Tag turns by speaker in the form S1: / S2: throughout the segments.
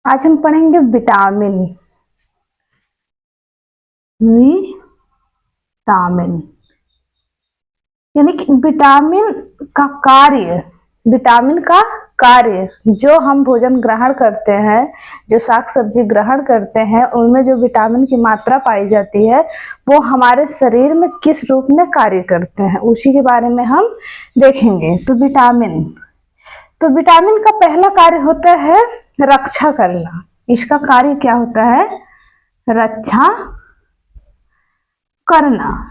S1: आज हम पढ़ेंगे विटामिन। विटामिन यानी कि विटामिन का कार्य। विटामिन का कार्य, जो हम भोजन ग्रहण करते हैं, जो साग सब्जी ग्रहण करते हैं, उनमें जो विटामिन की मात्रा पाई जाती है वो हमारे शरीर में किस रूप में कार्य करते हैं, उसी के बारे में हम देखेंगे। तो विटामिन का पहला कार्य होता है रक्षा करना। इसका कार्य क्या होता है? रक्षा करना।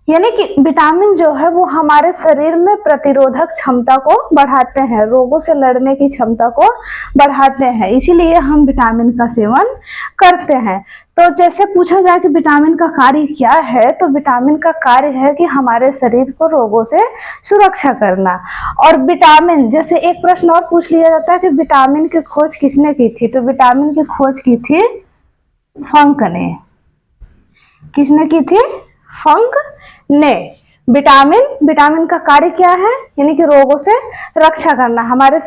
S1: यानी कि विटामिन जो है वो हमारे शरीर में प्रतिरोधक क्षमता को बढ़ाते हैं, रोगों से लड़ने की क्षमता को बढ़ाते हैं, इसीलिए हम विटामिन का सेवन करते हैं। तो जैसे पूछा जाए कि विटामिन का कार्य क्या है, तो विटामिन का कार्य है कि हमारे शरीर को रोगों से सुरक्षा करना। और विटामिन, जैसे एक प्रश्न और पूछ लिया जाता है कि विटामिन की खोज किसने की थी, तो विटामिन की खोज की थी फंक ने। किसने की थी? फंक ने। विटामिन का कार्य क्या है? यानी कि रोगों से रक्षा करना। हमारे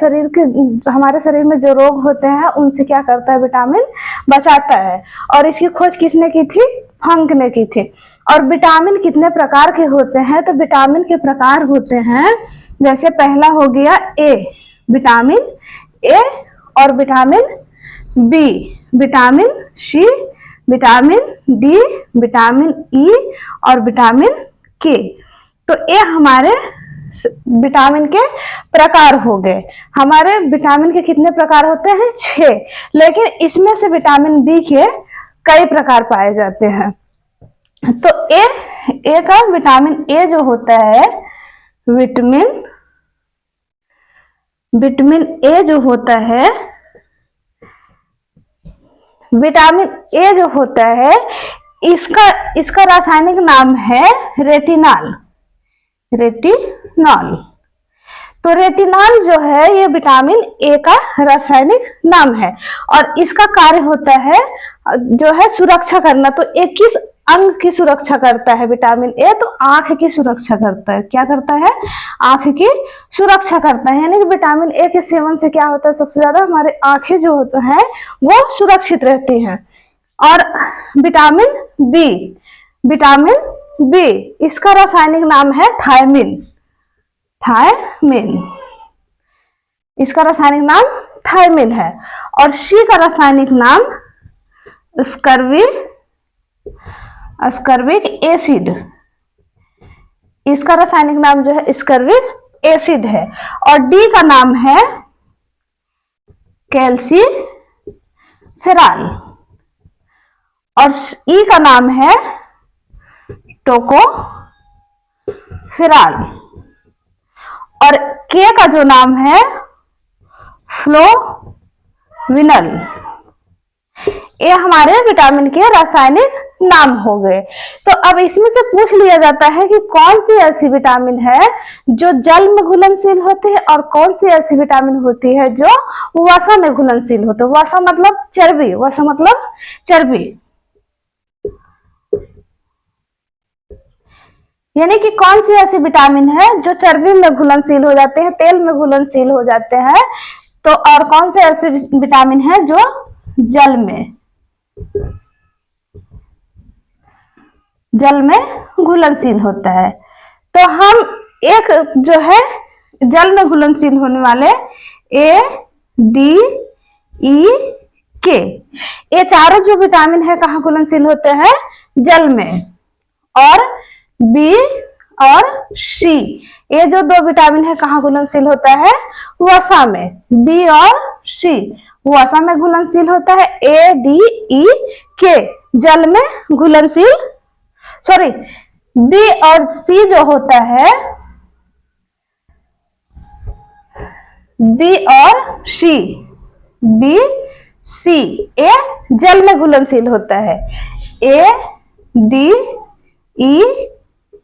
S1: शरीर में जो रोग होते हैं उनसे क्या करता है? विटामिन बचाता है। और इसकी खोज किसने की थी? फंक ने की थी। और विटामिन कितने प्रकार के होते हैं? तो विटामिन के प्रकार होते हैं, जैसे पहला हो गया ए, विटामिन ए, और vitamin B, vitamin C, vitamin D, vitamin E और विटामिन के। तो ये हमारे विटामिन के प्रकार हो गए। हमारे विटामिन के कितने प्रकार होते हैं? 6। लेकिन इसमें से विटामिन बी के कई प्रकार पाए जाते हैं। तो ए का विटामिन ए जो होता है, विटामिन ए जो होता है, विटामिन ए जो होता है, इसका रासायनिक नाम है रेटिनॉल। तो रेटिनॉल जो है ये विटामिन ए का रासायनिक नाम है। और इसका कार्य होता है जो है सुरक्षा करना। तो ये किस अंग की सुरक्षा करता है? विटामिन ए तो आंख की सुरक्षा करता है। क्या करता है? आंख की सुरक्षा करता है। यानी कि विटामिन ए के सेवन से क्या होता है? सबसे ज्यादा हमारे आंखें जो होते हैं वो सुरक्षित रहती हैं। और विटामिन बी, इसका रासायनिक नाम है थायमिन। इसका रासायनिक नाम थायमिन है। और सी का रासायनिक नाम स्कर्विक एसिड। इसका रासायनिक नाम जो है स्कर्विक एसिड है। और डी का नाम है कैल्सीफेरॉल। और ई का नाम है टोकोफेरॉल। और के का जो नाम है फ्लोविनल। ये हमारे विटामिन के रासायनिक नाम हो गए। तो अब इसमें से पूछ लिया जाता है कि कौन सी ऐसी विटामिन है जो जल में घुलनशील होती है और कौन सी ऐसी विटामिन होती है जो वसा में घुलनशील होती है। वसा मतलब चर्बी। यानी कि कौन सी ऐसी विटामिन है जो चर्बी में घुलनशील हो जाते हैं, तेल में घुलनशील हो जाते हैं। तो और कौन से ऐसे विटामिन है जो जल में घुलनशील होता है। तो हम एक जो है जल में घुलनशील होने वाले ए, डी, ई, के, ये चारों जो विटामिन है कहाँ घुलनशील होते हैं? जल में। और बी और सी, ये जो दो विटामिन है कहाँ घुलनशील होता है? वसा में। बी और सी वसा में घुलनशील होता है। ए, डी, ई, के जल में घुलनशील, सॉरी, बी और सी जो होता है, बी सी ए जल में घुलनशील होता है। ए, डी, ई,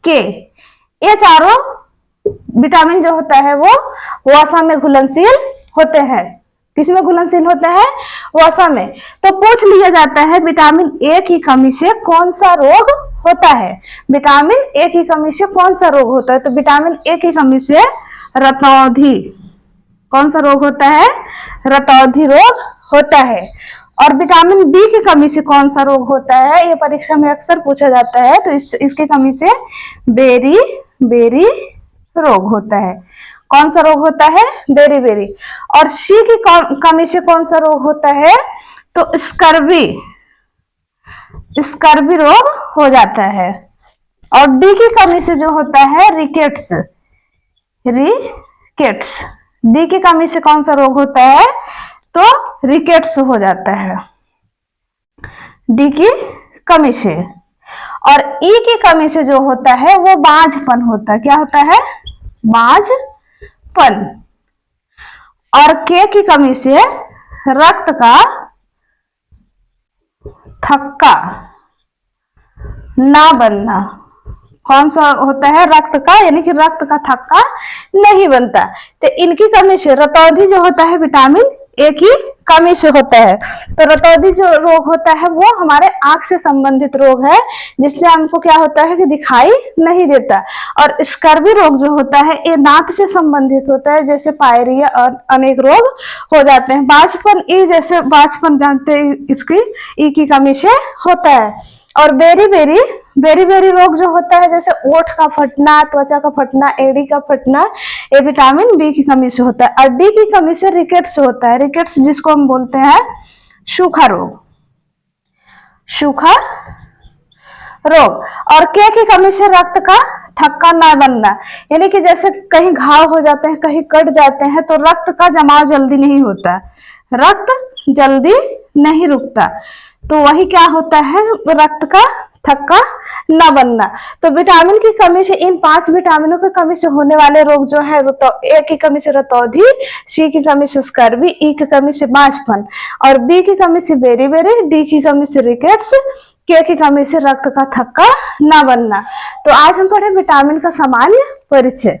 S1: के, ये चारों विटामिन जो होता है वो वसा में घुलनशील होते हैं। किसमें घुलनशील होते हैं? वसा में। तो पूछ लिया जाता है विटामिन ए की कमी से कौन सा रोग होता है? विटामिन ए की कमी से कौन सा रोग होता है? तो विटामिन ए की कमी से रतौंधी, कौन सा रोग होता है? रतौंधी रोग होता है। और विटामिन बी की कमी से कौन सा रोग होता है, ये परीक्षा में अक्सर पूछा जाता है। तो इसकी कमी से बेरी बेरी रोग होता है। कौन सा रोग होता है, बेरी बेरी। और सी की कमी से कौन सा रोग होता है, तो स्कर्वी स्कर्वी रोग हो जाता है। और डी की कमी से जो होता है रिकेट्स रिकेट्स। डी की कमी से कौन सा रोग होता है, तो रिकेट्स हो जाता है डी की कमी से। और ई की कमी से जो होता है वो बांझपन होता है। क्या होता है, बांझपन। और के की कमी से रक्त का थक्का ना बनना। कौन सा होता है, रक्त का, यानी कि रक्त का थक्का नहीं बनता। तो इनकी कमी से रतौंधी जो होता है विटामिन ए की कमी से होता है। तो रतौंधी जो रोग होता है वो हमारे आंख से संबंधित रोग है, जिससे हमको क्या होता है कि दिखाई नहीं देता। और स्कर्वी रोग जो होता है ये दांत से संबंधित होता है, जैसे पायरिया और अनेक रोग हो जाते हैं। बांझपन, ई जैसे बांझपन जानते हैं, इसकी ई की कमी से होता है। और बेरी बेरी रोग जो होता है, जैसे ओठ का फटना, त्वचा का फटना, एड़ी का फटना, ये विटामिन बी की कमी से होता है। और डी की कमी से रिकेट्स होता है। रिकेट्स जिसको हम बोलते हैं सूखा रोग, सूखा रोग। और के की कमी से रक्त का थक्का ना बनना, यानी कि जैसे कहीं घाव हो जाते हैं, कहीं कट जाते हैं, तो रक्त का जमाव जल्दी नहीं होता, रक्त जल्दी नहीं रुकता, तो वही क्या होता है, रक्त का थक्का न बनना। तो विटामिन की कमी से, इन 5 विटामिनों की कमी से होने वाले रोग जो है, ए की कमी से रतौंधी, सी की कमी से स्कर्वी, ई की कमी से बांझपन, और बी की कमी से बेरी बेरी, डी की कमी से रिकेट्स, के की कमी से रक्त का थक्का न बनना। तो आज हम पढ़े विटामिन का सामान्य परिचय।